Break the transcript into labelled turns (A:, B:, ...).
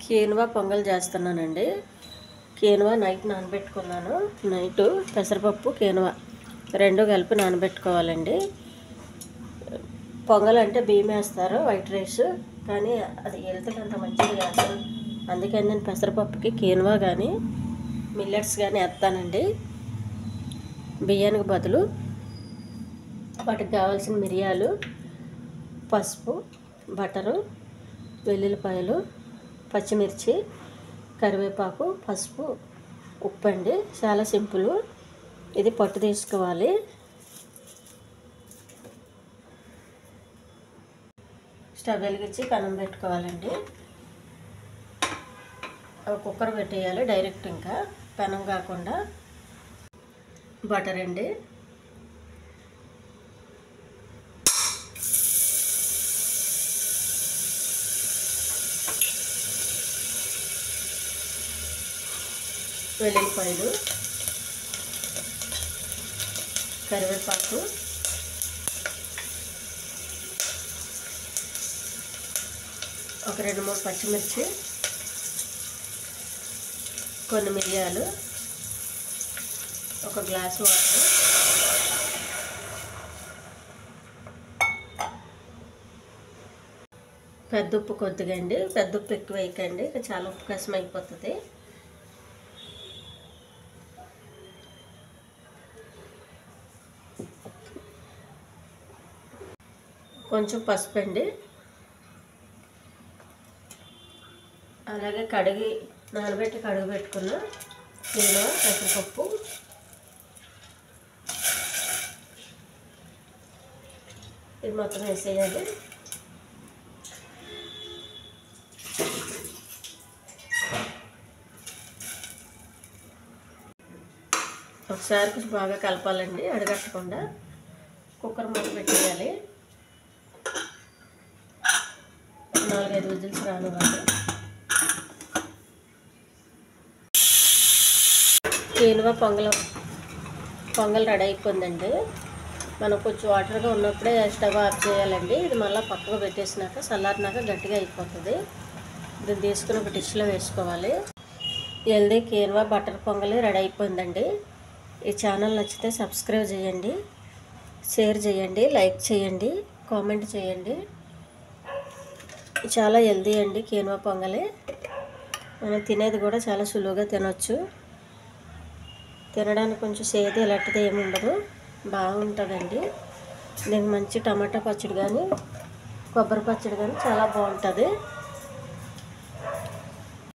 A: కీనువా పొంగల్ చేస్తున్నానండి. కీనువా night నానబెట్టుకున్నాను. Night పెసరపప్పు కీనువా రెండు కలిపి నానబెట్టుకోవాలండి. పొంగల్ అంటే బియ్యం వేస్తారు, వైట్ రైస్, కానీ అది హెల్త్కి అంత మంచిది కాదు. అందుకని నేను పెసరపప్పుకి కీనువా కానీ మిల్లెట్స్ కానీ వేస్తానండి. బియ్యానికి బదులు వాటికి కావాల్సిన మిరియాలు, పసుపు, బటరు, వెల్లుల్లిపాయలు, పచ్చిమిర్చి, కరివేపాకు, పసుపు, ఉప్పు అండి. చాలా సింపుల్. ఇది పట్టు తీసుకోవాలి. స్టవ్ వెలిగించి కన్నం పెట్టుకోవాలండి. కుక్కర్ పెట్టేయాలి డైరెక్ట్, ఇంకా పెనం కాకుండా. బటర్ అండి, వెల్లుల్లిపాయలు, కరివేపాకు, ఒక 2-3 పచ్చిమిర్చి, కొన్ని మిరియాలు, ఒక గ్లాసు వాటర్, పెద్ద ఉప్పు కొద్దిగా అండి. పెద్ద ఉప్పు ఎక్కువ వేయకండి, చాలా ఉప్పు కసం అయిపోతుంది. కొంచెం పసుపు అండి. అలాగే నానబెట్టి కడిగి పెట్టుకున్న కీనువా, పెసరపప్పు, ఇది మొత్తం వేసేయాలి. ఒకసారి బాగా కలపాలండి, అడగట్టకుండా. కుక్కర్ మూత పెట్టేయాలి. 4-5 విజిల్స్ రానివ్వాలి. కీనువా పొంగల్ రెడీ అయిపోయిందండి. మనం కొంచెం వాటర్గా ఉన్నప్పుడే స్టవ్ ఆఫ్ చేయాలండి. ఇది మళ్ళీ పక్కకు పెట్టేసినాక చల్లారినాక గట్టిగా అయిపోతుంది. దీన్ని తీసుకుని ఒక డిష్లో వేసుకోవాలి. హెల్దీ కీనువా బటర్ పొంగల్ రెడీ అయిపోయిందండి. ఈ ఛానల్ నచ్చితే సబ్స్క్రైబ్ చేయండి, షేర్ చేయండి, లైక్ చేయండి, కామెంట్ చేయండి. చాలా హెల్దీ అండి కీనువా పొంగలి. మనం తినేది కూడా చాలా సులువుగా తినొచ్చు. తినడానికి కొంచెం సేదు ఇలాంటిది ఏమి ఉండదు, బాగుంటుందండి. దీనికి మంచి టమాటా పచ్చడి కానీ కొబ్బరి పచ్చడి కానీ చాలా బాగుంటుంది.